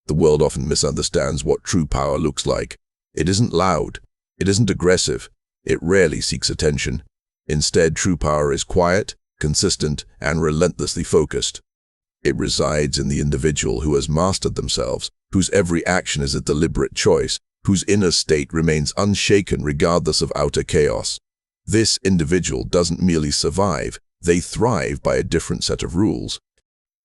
The world often misunderstands what true power looks like. It isn't loud. It isn't aggressive. It rarely seeks attention. Instead, true power is quiet, consistent, and relentlessly focused. It resides in the individual who has mastered themselves, whose every action is a deliberate choice, whose inner state remains unshaken regardless of outer chaos. This individual doesn't merely survive, they thrive by a different set of rules.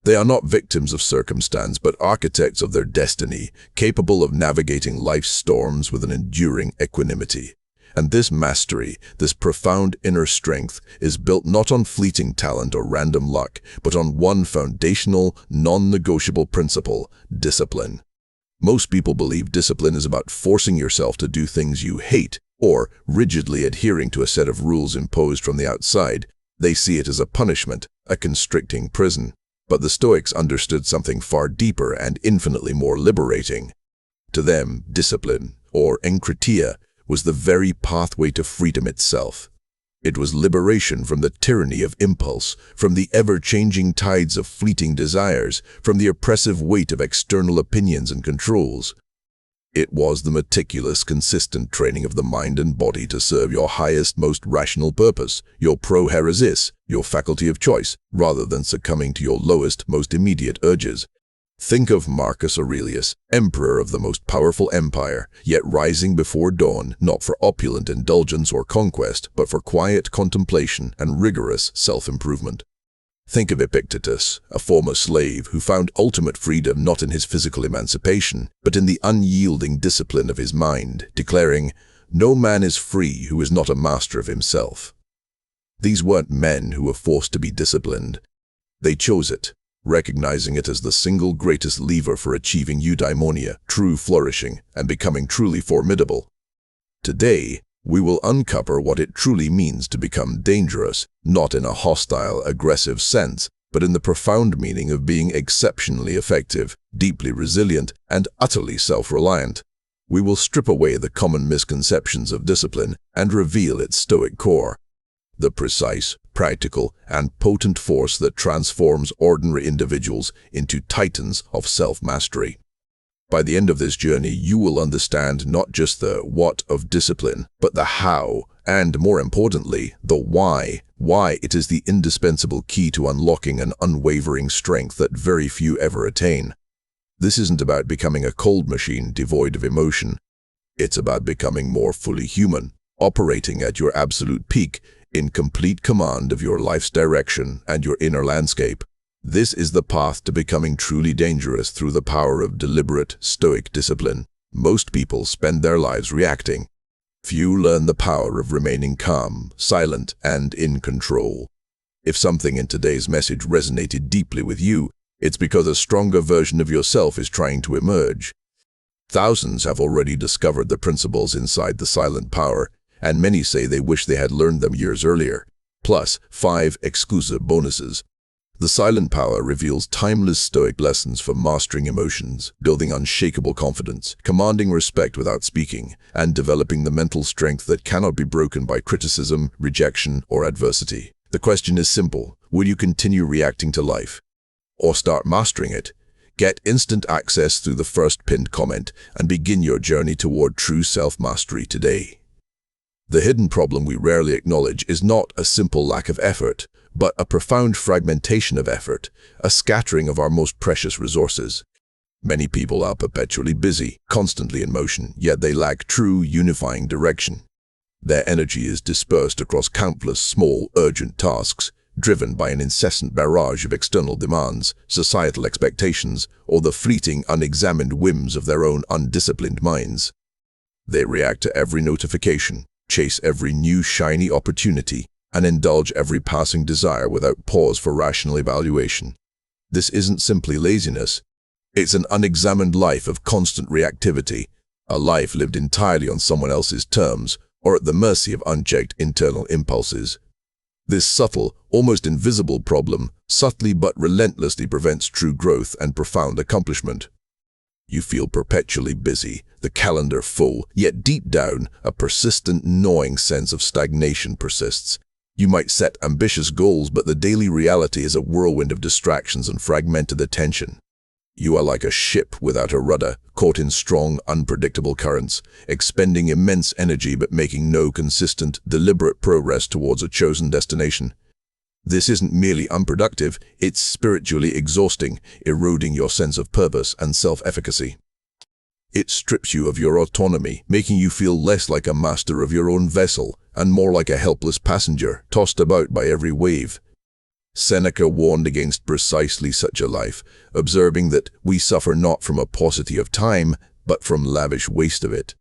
They are not victims of circumstance, but architects of their destiny, capable of navigating life's storms with an enduring equanimity. And this mastery, this profound inner strength, is built not on fleeting talent or random luck, but on one foundational, non-negotiable principle: discipline. Most people believe discipline is about forcing yourself to do things you hate, or rigidly adhering to a set of rules imposed from the outside. They see it as a punishment, a constricting prison. But the Stoics understood something far deeper and infinitely more liberating. To them, discipline, or enkratia, was the very pathway to freedom itself. It was liberation from the tyranny of impulse, from the ever-changing tides of fleeting desires, from the oppressive weight of external opinions and controls. It was the meticulous, consistent training of the mind and body to serve your highest, most rational purpose, your prohairesis, your faculty of choice, rather than succumbing to your lowest, most immediate urges. Think of Marcus Aurelius, emperor of the most powerful empire, yet rising before dawn, not for opulent indulgence or conquest, but for quiet contemplation and rigorous self-improvement. Think of Epictetus, a former slave who found ultimate freedom not in his physical emancipation, but in the unyielding discipline of his mind, declaring, "No man is free who is not a master of himself." These weren't men who were forced to be disciplined. They chose it, recognizing it as the single greatest lever for achieving eudaimonia, true flourishing, and becoming truly formidable. Today, we will uncover what it truly means to become dangerous, not in a hostile, aggressive sense, but in the profound meaning of being exceptionally effective, deeply resilient, and utterly self-reliant. We will strip away the common misconceptions of discipline and reveal its Stoic core, the precise, practical, and potent force that transforms ordinary individuals into titans of self-mastery. By the end of this journey, you will understand not just the what of discipline, but the how, and more importantly, the why. Why it is the indispensable key to unlocking an unwavering strength that very few ever attain. This isn't about becoming a cold machine devoid of emotion. It's about becoming more fully human, operating at your absolute peak, in complete command of your life's direction and your inner landscape. This is the path to becoming truly dangerous through the power of deliberate, stoic discipline. Most people spend their lives reacting. Few learn the power of remaining calm, silent, and in control. If something in today's message resonated deeply with you, it's because a stronger version of yourself is trying to emerge. Thousands have already discovered the principles inside the silent power, and many say they wish they had learned them years earlier. Plus, 5 exclusive bonuses. The silent power reveals timeless Stoic lessons for mastering emotions, building unshakable confidence, commanding respect without speaking, and developing the mental strength that cannot be broken by criticism, rejection, or adversity. The question is simple: will you continue reacting to life, or start mastering it? Get instant access through the first pinned comment and begin your journey toward true self-mastery today. The hidden problem we rarely acknowledge is not a simple lack of effort, but a profound fragmentation of effort, a scattering of our most precious resources. Many people are perpetually busy, constantly in motion, yet they lack true unifying direction. Their energy is dispersed across countless small, urgent tasks, driven by an incessant barrage of external demands, societal expectations, or the fleeting, unexamined whims of their own undisciplined minds. They react to every notification, chase every new shiny opportunity, and indulge every passing desire without pause for rational evaluation. This isn't simply laziness. It's an unexamined life of constant reactivity, a life lived entirely on someone else's terms or at the mercy of unchecked internal impulses. This subtle, almost invisible problem subtly but relentlessly prevents true growth and profound accomplishment. You feel perpetually busy, the calendar full, yet deep down, a persistent, gnawing sense of stagnation persists. You might set ambitious goals, but the daily reality is a whirlwind of distractions and fragmented attention. You are like a ship without a rudder, caught in strong, unpredictable currents, expending immense energy but making no consistent, deliberate progress towards a chosen destination. This isn't merely unproductive, it's spiritually exhausting, eroding your sense of purpose and self-efficacy. It strips you of your autonomy, making you feel less like a master of your own vessel and more like a helpless passenger, tossed about by every wave. Seneca warned against precisely such a life, observing that we suffer not from a paucity of time, but from lavish waste of it.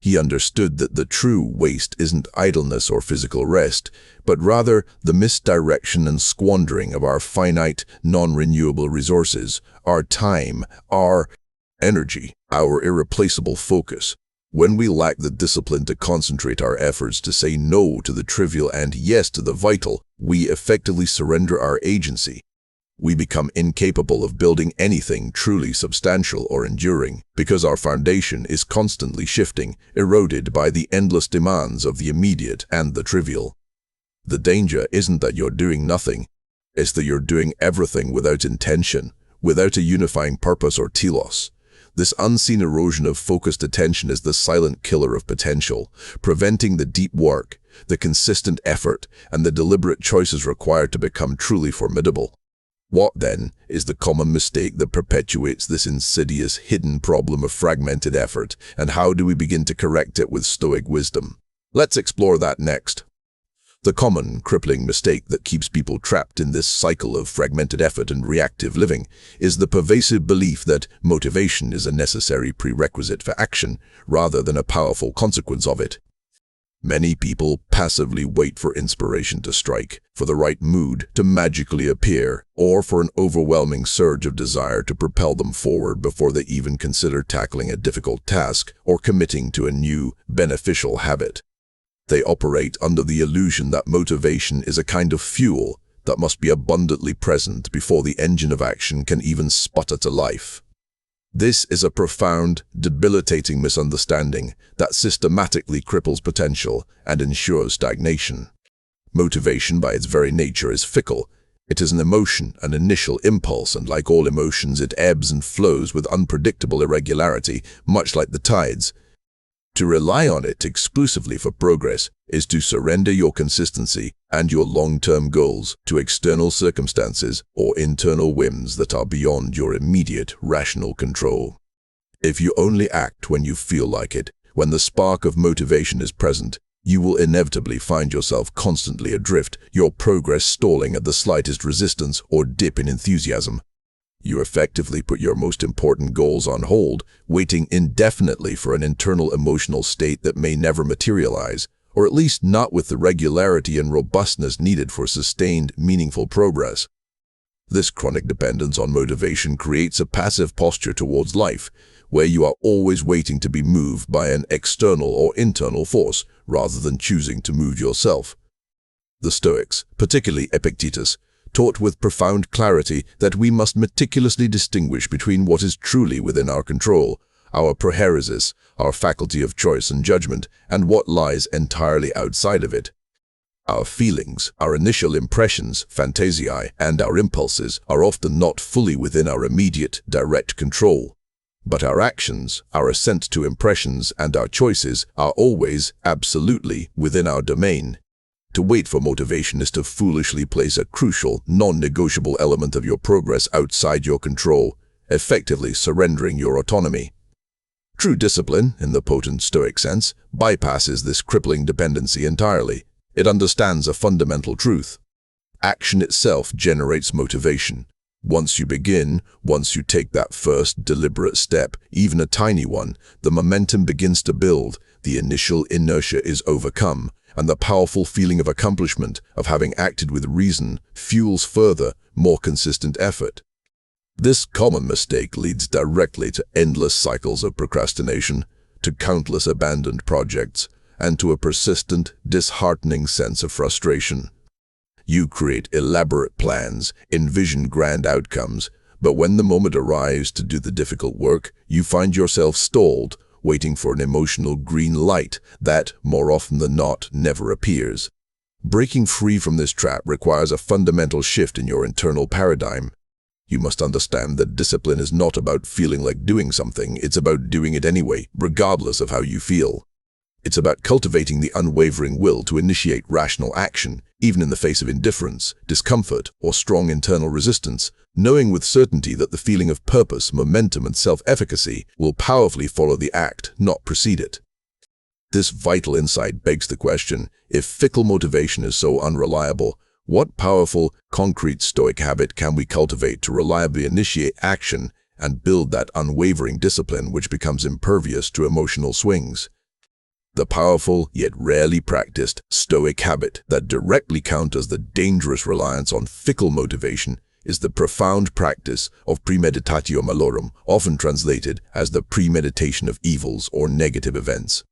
He understood that the true waste isn't idleness or physical rest, but rather the misdirection and squandering of our finite, non-renewable resources, our time, our energy, our irreplaceable focus. When we lack the discipline to concentrate our efforts to say no to the trivial and yes to the vital, we effectively surrender our agency. We become incapable of building anything truly substantial or enduring, because our foundation is constantly shifting, eroded by the endless demands of the immediate and the trivial. The danger isn't that you're doing nothing, it's that you're doing everything without intention, without a unifying purpose or telos. This unseen erosion of focused attention is the silent killer of potential, preventing the deep work, the consistent effort, and the deliberate choices required to become truly formidable. What, then, is the common mistake that perpetuates this insidious, hidden problem of fragmented effort, and how do we begin to correct it with Stoic wisdom? Let's explore that next. The common, crippling mistake that keeps people trapped in this cycle of fragmented effort and reactive living is the pervasive belief that motivation is a necessary prerequisite for action, rather than a powerful consequence of it. Many people passively wait for inspiration to strike, for the right mood to magically appear, or for an overwhelming surge of desire to propel them forward before they even consider tackling a difficult task or committing to a new, beneficial habit. They operate under the illusion that motivation is a kind of fuel that must be abundantly present before the engine of action can even sputter to life. This is a profound, debilitating misunderstanding that systematically cripples potential and ensures stagnation. Motivation, by its very nature, is fickle. It is an emotion, an initial impulse, and like all emotions, it ebbs and flows with unpredictable irregularity, much like the tides. To rely on it exclusively for progress is to surrender your consistency and your long-term goals to external circumstances or internal whims that are beyond your immediate rational control. If you only act when you feel like it, when the spark of motivation is present, you will inevitably find yourself constantly adrift, your progress stalling at the slightest resistance or dip in enthusiasm. You effectively put your most important goals on hold, waiting indefinitely for an internal emotional state that may never materialize, or at least not with the regularity and robustness needed for sustained, meaningful progress. This chronic dependence on motivation creates a passive posture towards life, where you are always waiting to be moved by an external or internal force, rather than choosing to move yourself. The Stoics, particularly Epictetus, taught with profound clarity that we must meticulously distinguish between what is truly within our control, our prohairesis, our faculty of choice and judgment, and what lies entirely outside of it. Our feelings, our initial impressions, fantasiae, and our impulses are often not fully within our immediate, direct control. But our actions, our assent to impressions, and our choices are always, absolutely, within our domain. To wait for motivation is to foolishly place a crucial, non-negotiable element of your progress outside your control, effectively surrendering your autonomy. True discipline, in the potent Stoic sense, bypasses this crippling dependency entirely. It understands a fundamental truth. Action itself generates motivation. Once you begin, once you take that first deliberate step, even a tiny one, the momentum begins to build, the initial inertia is overcome, and the powerful feeling of accomplishment, of having acted with reason, fuels further, more consistent effort. This common mistake leads directly to endless cycles of procrastination, to countless abandoned projects, and to a persistent, disheartening sense of frustration. You create elaborate plans, envision grand outcomes, but when the moment arrives to do the difficult work, you find yourself stalled, waiting for an emotional green light that, more often than not, never appears. Breaking free from this trap requires a fundamental shift in your internal paradigm. You must understand that discipline is not about feeling like doing something, it's about doing it anyway, regardless of how you feel. It's about cultivating the unwavering will to initiate rational action, even in the face of indifference, discomfort, or strong internal resistance, knowing with certainty that the feeling of purpose, momentum, and self-efficacy will powerfully follow the act, not precede it. This vital insight begs the question, if fickle motivation is so unreliable, what powerful, concrete Stoic habit can we cultivate to reliably initiate action and build that unwavering discipline which becomes impervious to emotional swings? The powerful, yet rarely practiced, Stoic habit that directly counters the dangerous reliance on fickle motivation is the profound practice of premeditatio malorum, often translated as the premeditation of evils or negative events.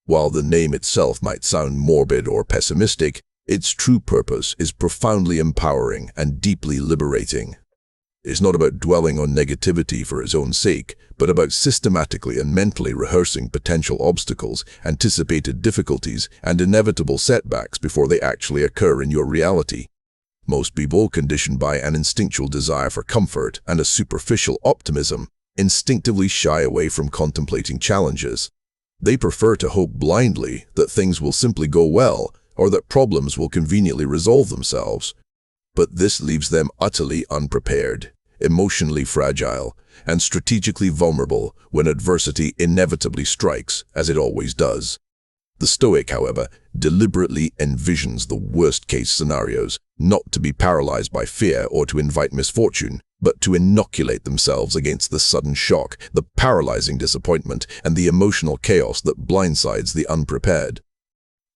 While the name itself might sound morbid or pessimistic, its true purpose is profoundly empowering and deeply liberating. It's not about dwelling on negativity for its own sake, but about systematically and mentally rehearsing potential obstacles, anticipated difficulties, and inevitable setbacks before they actually occur in your reality. Most people, conditioned by an instinctual desire for comfort and a superficial optimism, instinctively shy away from contemplating challenges. They prefer to hope blindly that things will simply go well, or that problems will conveniently resolve themselves. But this leaves them utterly unprepared, emotionally fragile, and strategically vulnerable when adversity inevitably strikes, as it always does. The Stoic, however, deliberately envisions the worst-case scenarios, not to be paralyzed by fear or to invite misfortune, but to inoculate themselves against the sudden shock, the paralyzing disappointment, and the emotional chaos that blindsides the unprepared.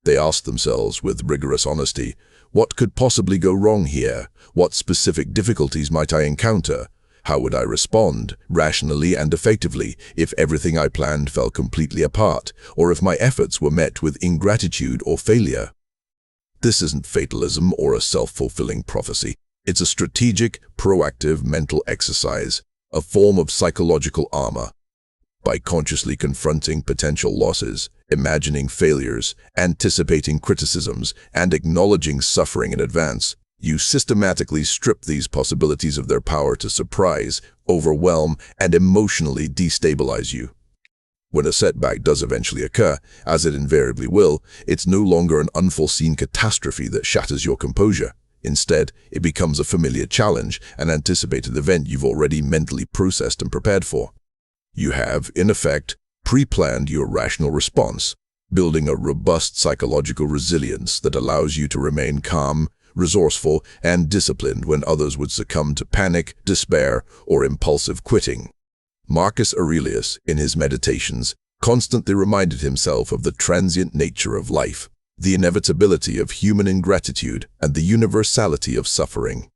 They ask themselves with rigorous honesty, what could possibly go wrong here? What specific difficulties might I encounter? How would I respond, rationally and effectively, if everything I planned fell completely apart, or if my efforts were met with ingratitude or failure? This isn't fatalism or a self-fulfilling prophecy. It's a strategic, proactive mental exercise, a form of psychological armor. By consciously confronting potential losses, imagining failures, anticipating criticisms, and acknowledging suffering in advance, you systematically strip these possibilities of their power to surprise, overwhelm, and emotionally destabilize you. When a setback does eventually occur, as it invariably will, it's no longer an unforeseen catastrophe that shatters your composure. Instead, it becomes a familiar challenge, an anticipated event you've already mentally processed and prepared for. You have, in effect, pre-planned your rational response, building a robust psychological resilience that allows you to remain calm, resourceful, and disciplined when others would succumb to panic, despair, or impulsive quitting. Marcus Aurelius, in his Meditations, constantly reminded himself of the transient nature of life, the inevitability of human ingratitude, and the universality of suffering.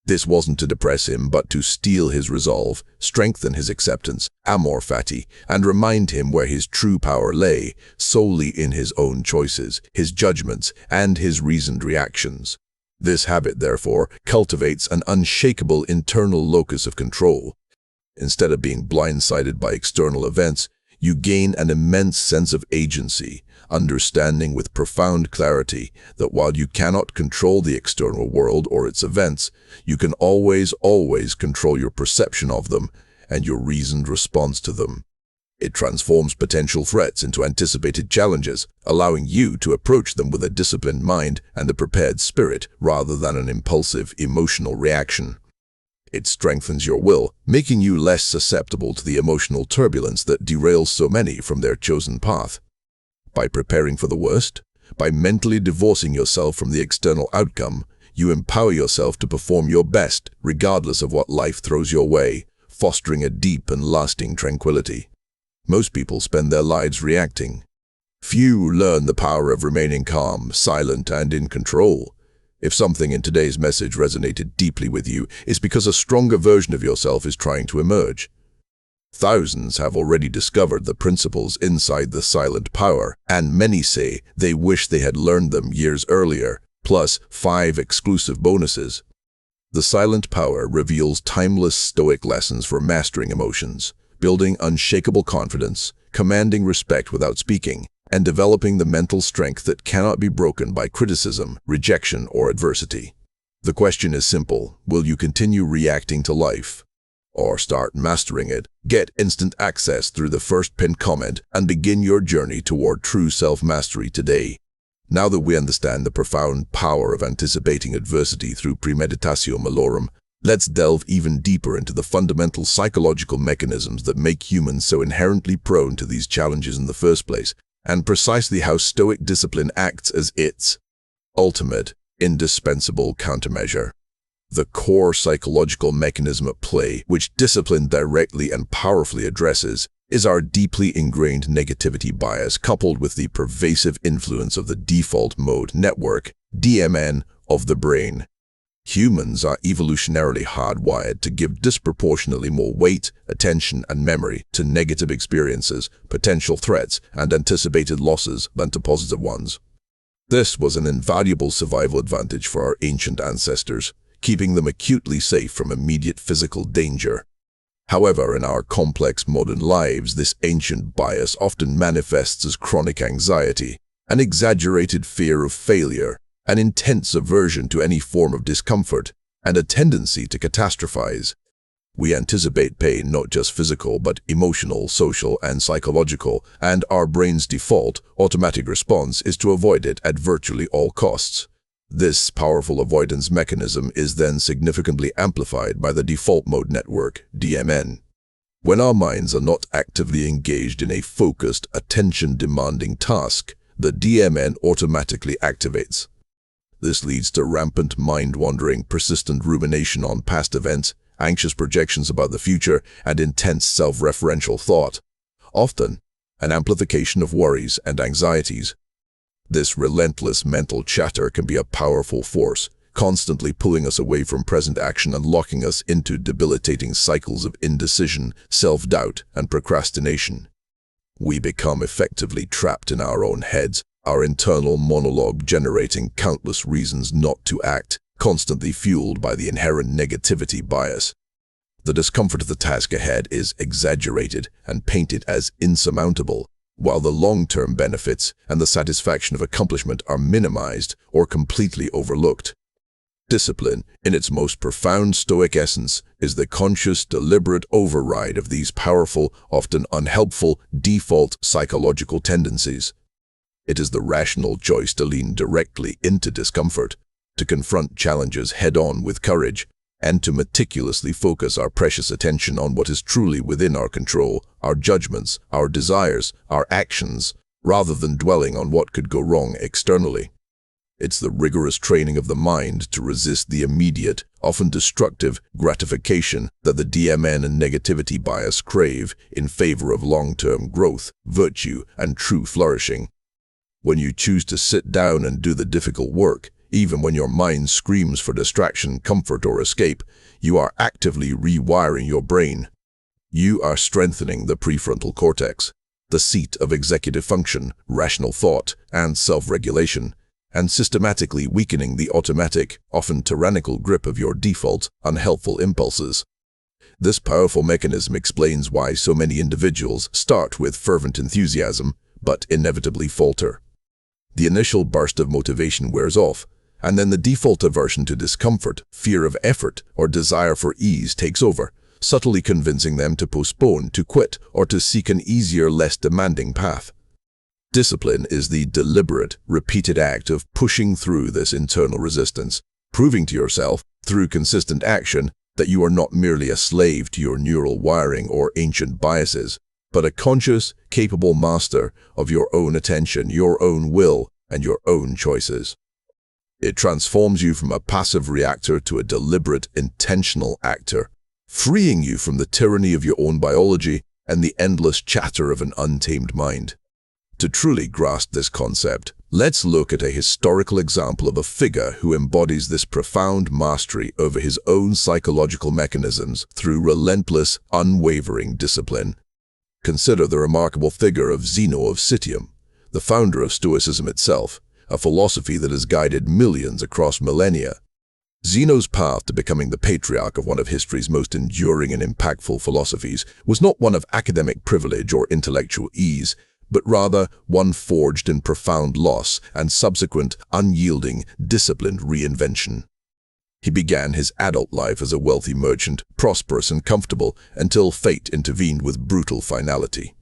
This wasn't to depress him, but to steel his resolve, strengthen his acceptance, amor fati, and remind him where his true power lay, solely in his own choices, his judgments, and his reasoned reactions. This habit, therefore, cultivates an unshakable internal locus of control. Instead of being blindsided by external events, you gain an immense sense of agency, understanding with profound clarity that while you cannot control the external world or its events, you can always control your perception of them and your reasoned response to them. It transforms potential threats into anticipated challenges, allowing you to approach them with a disciplined mind and a prepared spirit rather than an impulsive, emotional reaction. It strengthens your will, making you less susceptible to the emotional turbulence that derails so many from their chosen path. By preparing for the worst, by mentally divorcing yourself from the external outcome, you empower yourself to perform your best, regardless of what life throws your way, fostering a deep and lasting tranquility. Most people spend their lives reacting. Few learn the power of remaining calm, silent, and in control. If something in today's message resonated deeply with you, it's because a stronger version of yourself is trying to emerge. Thousands have already discovered the principles inside the silent power, and many say they wish they had learned them years earlier, plus 5 exclusive bonuses. The silent power reveals timeless Stoic lessons for mastering emotions, building unshakable confidence, commanding respect without speaking, and developing the mental strength that cannot be broken by criticism, rejection, or adversity. The question is simple: will you continue reacting to life, or start mastering it? Get instant access through the first pinned comment and begin your journey toward true self-mastery today. Now that we understand the profound power of anticipating adversity through premeditatio malorum, let's delve even deeper into the fundamental psychological mechanisms that make humans so inherently prone to these challenges in the first place, and precisely how Stoic discipline acts as its ultimate, indispensable countermeasure. The core psychological mechanism at play, which discipline directly and powerfully addresses, is our deeply ingrained negativity bias coupled with the pervasive influence of the default mode network, DMN, of the brain. Humans are evolutionarily hardwired to give disproportionately more weight, attention, and memory to negative experiences, potential threats, and anticipated losses than to positive ones. This was an invaluable survival advantage for our ancient ancestors, keeping them acutely safe from immediate physical danger. However, in our complex modern lives, this ancient bias often manifests as chronic anxiety, an exaggerated fear of failure, an intense aversion to any form of discomfort, and a tendency to catastrophize. We anticipate pain, not just physical, but emotional, social, and psychological, and our brain's default, automatic response is to avoid it at virtually all costs. This powerful avoidance mechanism is then significantly amplified by the default mode network, DMN. When our minds are not actively engaged in a focused, attention-demanding task, the DMN automatically activates. This leads to rampant mind-wandering, persistent rumination on past events, anxious projections about the future, and intense self-referential thought, often an amplification of worries and anxieties. This relentless mental chatter can be a powerful force, constantly pulling us away from present action and locking us into debilitating cycles of indecision, self-doubt, and procrastination. We become effectively trapped in our own heads, our internal monologue generating countless reasons not to act, constantly fueled by the inherent negativity bias. The discomfort of the task ahead is exaggerated and painted as insurmountable, while the long-term benefits and the satisfaction of accomplishment are minimized or completely overlooked. Discipline, in its most profound Stoic essence, is the conscious, deliberate override of these powerful, often unhelpful, default psychological tendencies. It is the rational choice to lean directly into discomfort, to confront challenges head-on with courage, and to meticulously focus our precious attention on what is truly within our control, our judgments, our desires, our actions, rather than dwelling on what could go wrong externally. It's the rigorous training of the mind to resist the immediate, often destructive, gratification that the DMN and negativity bias crave in favor of long-term growth, virtue, and true flourishing. When you choose to sit down and do the difficult work, even when your mind screams for distraction, comfort, or escape, you are actively rewiring your brain. You are strengthening the prefrontal cortex, the seat of executive function, rational thought, and self-regulation, and systematically weakening the automatic, often tyrannical grip of your default, unhelpful impulses. This powerful mechanism explains why so many individuals start with fervent enthusiasm, but inevitably falter. The initial burst of motivation wears off, and then the default aversion to discomfort, fear of effort, or desire for ease takes over, subtly convincing them to postpone, to quit, or to seek an easier, less demanding path. Discipline is the deliberate, repeated act of pushing through this internal resistance, proving to yourself, through consistent action, that you are not merely a slave to your neural wiring or ancient biases, but a conscious, capable master of your own attention, your own will, and your own choices. It transforms you from a passive reactor to a deliberate, intentional actor, freeing you from the tyranny of your own biology and the endless chatter of an untamed mind. To truly grasp this concept, let's look at a historical example of a figure who embodies this profound mastery over his own psychological mechanisms through relentless, unwavering discipline. Consider the remarkable figure of Zeno of Citium, the founder of Stoicism itself, a philosophy that has guided millions across millennia. Zeno's path to becoming the patriarch of one of history's most enduring and impactful philosophies was not one of academic privilege or intellectual ease, but rather one forged in profound loss and subsequent, unyielding, disciplined reinvention. He began his adult life as a wealthy merchant, prosperous and comfortable, until fate intervened with brutal finality.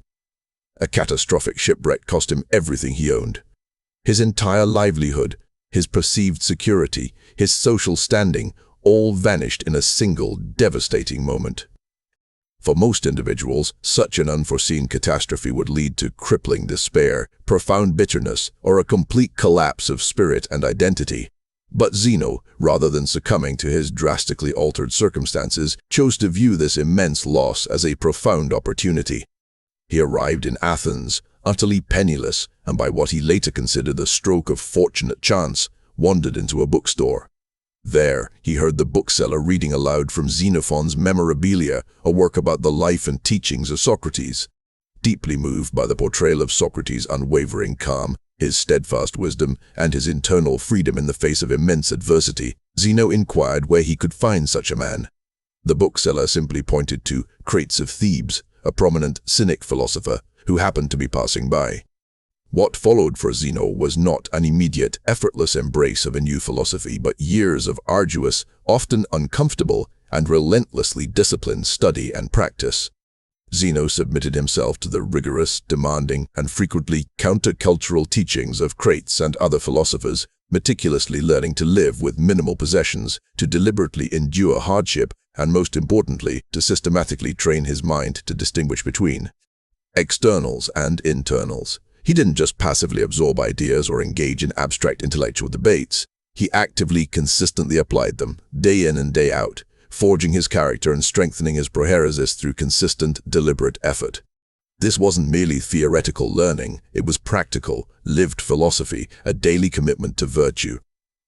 A catastrophic shipwreck cost him everything he owned. His entire livelihood, his perceived security, his social standing, all vanished in a single devastating moment. For most individuals, such an unforeseen catastrophe would lead to crippling despair, profound bitterness, or a complete collapse of spirit and identity. But Zeno, rather than succumbing to his drastically altered circumstances, chose to view this immense loss as a profound opportunity. He arrived in Athens, utterly penniless, and by what he later considered the stroke of fortunate chance, wandered into a bookstore. There, he heard the bookseller reading aloud from Xenophon's Memorabilia, a work about the life and teachings of Socrates. Deeply moved by the portrayal of Socrates' unwavering calm, his steadfast wisdom, and his internal freedom in the face of immense adversity, Zeno inquired where he could find such a man. The bookseller simply pointed to Crates of Thebes, a prominent Cynic philosopher who happened to be passing by. What followed for Zeno was not an immediate, effortless embrace of a new philosophy, but years of arduous, often uncomfortable, and relentlessly disciplined study and practice. Zeno submitted himself to the rigorous, demanding, and frequently countercultural teachings of Crates and other philosophers, meticulously learning to live with minimal possessions, to deliberately endure hardship, and most importantly, to systematically train his mind to distinguish between externals and internals. He didn't just passively absorb ideas or engage in abstract intellectual debates. He actively, consistently applied them, day in and day out, forging his character and strengthening his proeresis through consistent, deliberate effort. This wasn't merely theoretical learning, it was practical, lived philosophy, a daily commitment to virtue.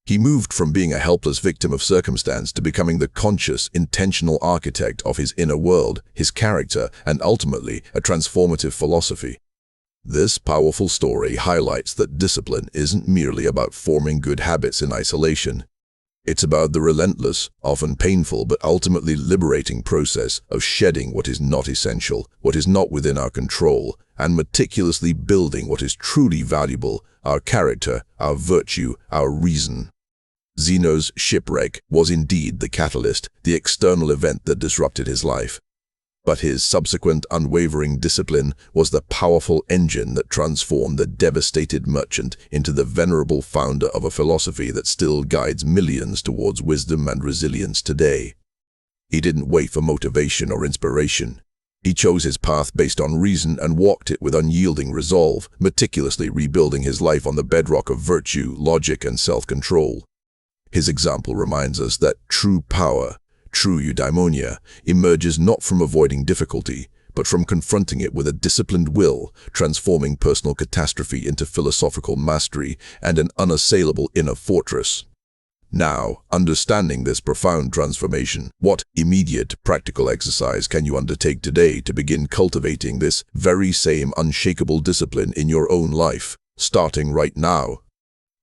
He moved from being a helpless victim of circumstance to becoming the conscious, intentional architect of his inner world, his character, and ultimately, a transformative philosophy. This powerful story highlights that discipline isn't merely about forming good habits in isolation. It's about the relentless, often painful but ultimately liberating process of shedding what is not essential, what is not within our control, and meticulously building what is truly valuable, our character, our virtue, our reason. Zeno's shipwreck was indeed the catalyst, the external event that disrupted his life. But his subsequent unwavering discipline was the powerful engine that transformed the devastated merchant into the venerable founder of a philosophy that still guides millions towards wisdom and resilience today. He didn't wait for motivation or inspiration. He chose his path based on reason and walked it with unyielding resolve, meticulously rebuilding his life on the bedrock of virtue, logic, and self-control. His example reminds us that true power, true eudaimonia, emerges not from avoiding difficulty, but from confronting it with a disciplined will, transforming personal catastrophe into philosophical mastery and an unassailable inner fortress. Now, understanding this profound transformation, what immediate practical exercise can you undertake today to begin cultivating this very same unshakable discipline in your own life, starting right now?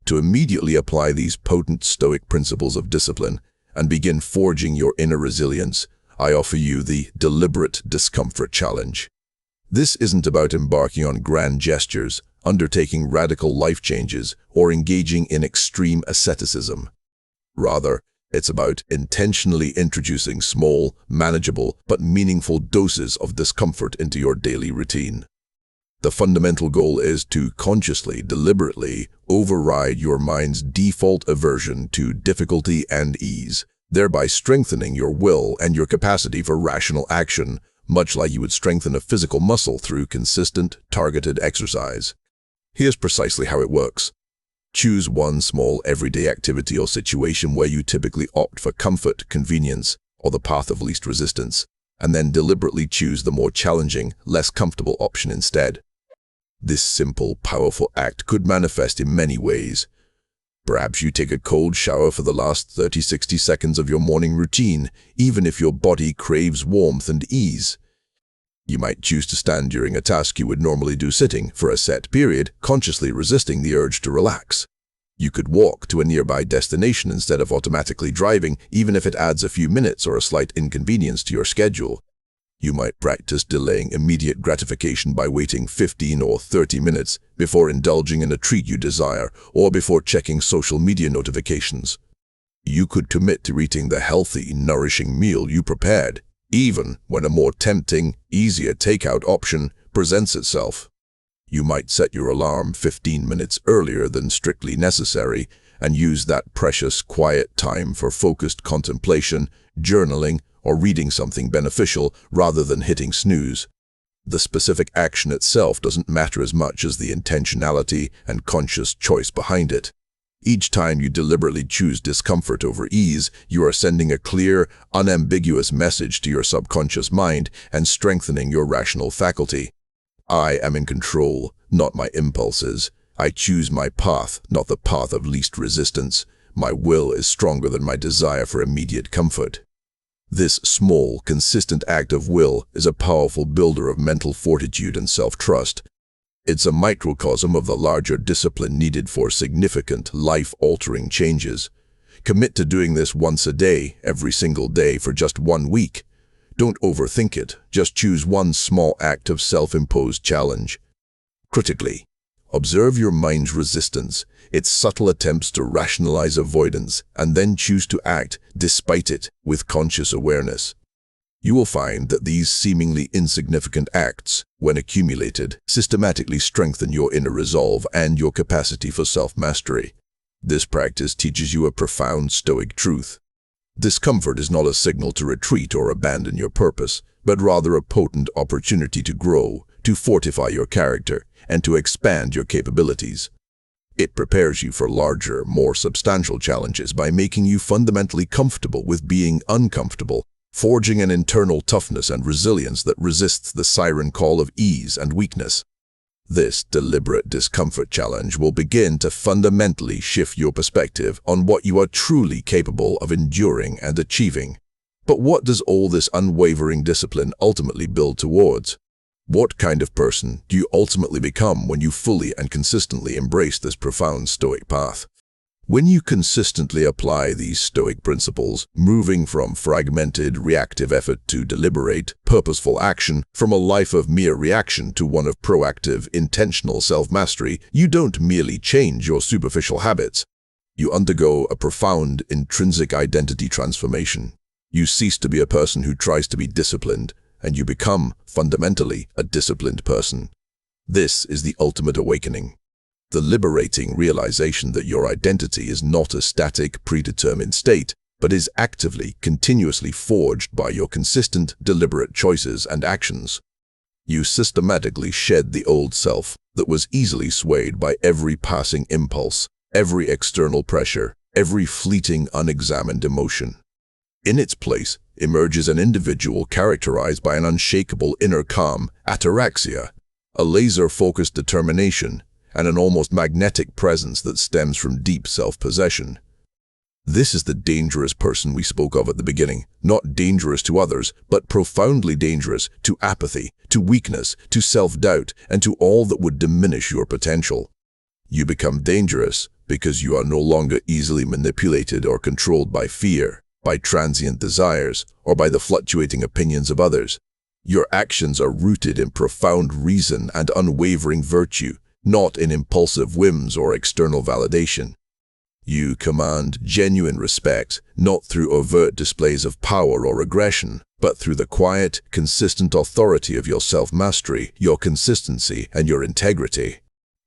To immediately apply these potent Stoic principles of discipline and begin forging your inner resilience, I offer you the deliberate discomfort challenge. This isn't about embarking on grand gestures, undertaking radical life changes, or engaging in extreme asceticism. Rather, it's about intentionally introducing small, manageable, but meaningful doses of discomfort into your daily routine. The fundamental goal is to consciously, deliberately override your mind's default aversion to difficulty and ease, thereby strengthening your will and your capacity for rational action, much like you would strengthen a physical muscle through consistent, targeted exercise. Here's precisely how it works. Choose one small everyday activity or situation where you typically opt for comfort, convenience, or the path of least resistance, and then deliberately choose the more challenging, less comfortable option instead. This simple, powerful act could manifest in many ways. Perhaps you take a cold shower for the last 30-60 seconds of your morning routine, even if your body craves warmth and ease. You might choose to stand during a task you would normally do sitting for a set period, consciously resisting the urge to relax. You could walk to a nearby destination instead of automatically driving, even if it adds a few minutes or a slight inconvenience to your schedule. You might practice delaying immediate gratification by waiting 15 or 30 minutes before indulging in a treat you desire or before checking social media notifications. You could commit to eating the healthy, nourishing meal you prepared, even when a more tempting, easier takeout option presents itself. You might set your alarm 15 minutes earlier than strictly necessary and use that precious, quiet time for focused contemplation, journaling, or reading something beneficial rather than hitting snooze. The specific action itself doesn't matter as much as the intentionality and conscious choice behind it. Each time you deliberately choose discomfort over ease, you are sending a clear, unambiguous message to your subconscious mind and strengthening your rational faculty. I am in control, not my impulses. I choose my path, not the path of least resistance. My will is stronger than my desire for immediate comfort. This small, consistent act of will is a powerful builder of mental fortitude and self-trust. It's a microcosm of the larger discipline needed for significant, life-altering changes. Commit to doing this once a day, every single day for just 1 week. Don't overthink it, just choose one small act of self-imposed challenge. Critically, observe your mind's resistance, its subtle attempts to rationalize avoidance, and then choose to act despite it with conscious awareness. You will find that these seemingly insignificant acts, when accumulated, systematically strengthen your inner resolve and your capacity for self-mastery. This practice teaches you a profound Stoic truth. Discomfort is not a signal to retreat or abandon your purpose, but rather a potent opportunity to grow, to fortify your character, and to expand your capabilities. It prepares you for larger, more substantial challenges by making you fundamentally comfortable with being uncomfortable, forging an internal toughness and resilience that resists the siren call of ease and weakness. This deliberate discomfort challenge will begin to fundamentally shift your perspective on what you are truly capable of enduring and achieving. But what does all this unwavering discipline ultimately build towards? What kind of person do you ultimately become when you fully and consistently embrace this profound Stoic path? When you consistently apply these Stoic principles, moving from fragmented, reactive effort to deliberate, purposeful action, from a life of mere reaction to one of proactive, intentional self-mastery, you don't merely change your superficial habits. You undergo a profound, intrinsic identity transformation. You cease to be a person who tries to be disciplined, and you become, fundamentally, a disciplined person. This is the ultimate awakening. The liberating realization that your identity is not a static, predetermined state, but is actively, continuously forged by your consistent, deliberate choices and actions. You systematically shed the old self that was easily swayed by every passing impulse, every external pressure, every fleeting, unexamined emotion. In its place emerges an individual characterized by an unshakable inner calm, ataraxia, a laser-focused determination, and an almost magnetic presence that stems from deep self-possession. This is the dangerous person we spoke of at the beginning, not dangerous to others, but profoundly dangerous to apathy, to weakness, to self-doubt, and to all that would diminish your potential. You become dangerous because you are no longer easily manipulated or controlled by fear, by transient desires, or by the fluctuating opinions of others. Your actions are rooted in profound reason and unwavering virtue, not in impulsive whims or external validation. You command genuine respect, not through overt displays of power or aggression, but through the quiet, consistent authority of your self-mastery, your consistency, and your integrity.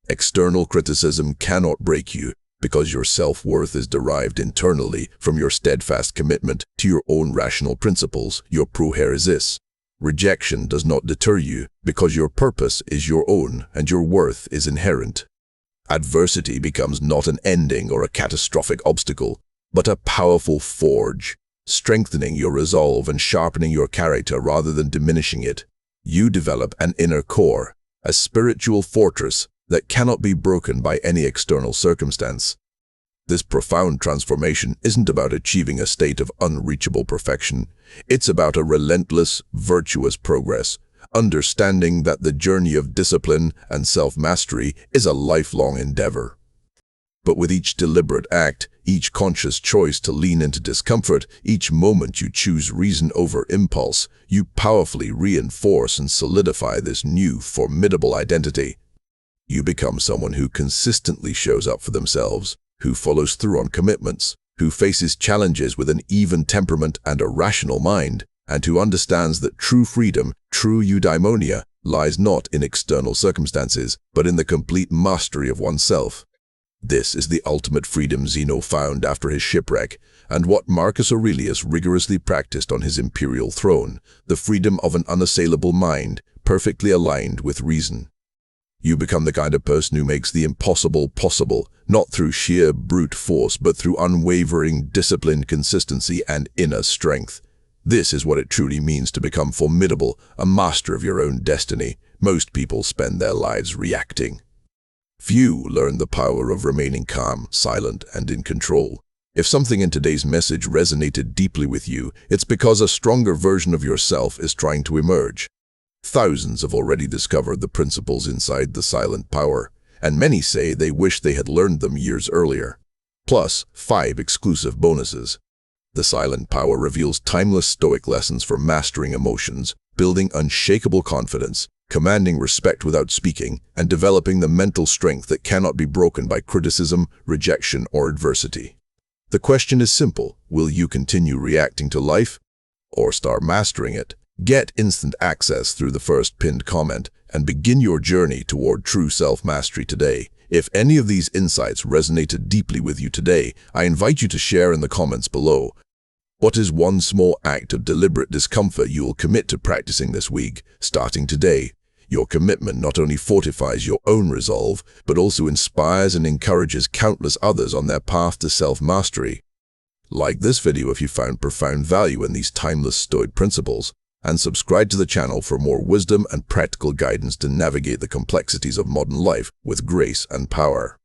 External criticism cannot break you, because your self-worth is derived internally from your steadfast commitment to your own rational principles, your prohairesis. Rejection does not deter you, because your purpose is your own and your worth is inherent. Adversity becomes not an ending or a catastrophic obstacle, but a powerful forge, strengthening your resolve and sharpening your character rather than diminishing it. You develop an inner core, a spiritual fortress that cannot be broken by any external circumstance. This profound transformation isn't about achieving a state of unreachable perfection. It's about a relentless, virtuous progress, understanding that the journey of discipline and self-mastery is a lifelong endeavor. But with each deliberate act, each conscious choice to lean into discomfort, each moment you choose reason over impulse, you powerfully reinforce and solidify this new, formidable identity. You become someone who consistently shows up for themselves, who follows through on commitments, who faces challenges with an even temperament and a rational mind, and who understands that true freedom, true eudaimonia, lies not in external circumstances, but in the complete mastery of oneself. This is the ultimate freedom Zeno found after his shipwreck, and what Marcus Aurelius rigorously practiced on his imperial throne, the freedom of an unassailable mind, perfectly aligned with reason. You become the kind of person who makes the impossible possible, not through sheer brute force, but through unwavering, disciplined consistency and inner strength. This is what it truly means to become formidable, a master of your own destiny. Most people spend their lives reacting. Few learn the power of remaining calm, silent, and in control. If something in today's message resonated deeply with you, it's because a stronger version of yourself is trying to emerge. Thousands have already discovered the principles inside the silent power, and many say they wish they had learned them years earlier. Plus, 5 exclusive bonuses. The silent power reveals timeless Stoic lessons for mastering emotions, building unshakable confidence, commanding respect without speaking, and developing the mental strength that cannot be broken by criticism, rejection, or adversity. The question is simple: will you continue reacting to life, or start mastering it? Get instant access through the first pinned comment, and begin your journey toward true self-mastery today. If any of these insights resonated deeply with you today, I invite you to share in the comments below. What is one small act of deliberate discomfort you will commit to practicing this week, starting today? Your commitment not only fortifies your own resolve, but also inspires and encourages countless others on their path to self-mastery. Like this video if you found profound value in these timeless Stoic principles, and subscribe to the channel for more wisdom and practical guidance to navigate the complexities of modern life with grace and power.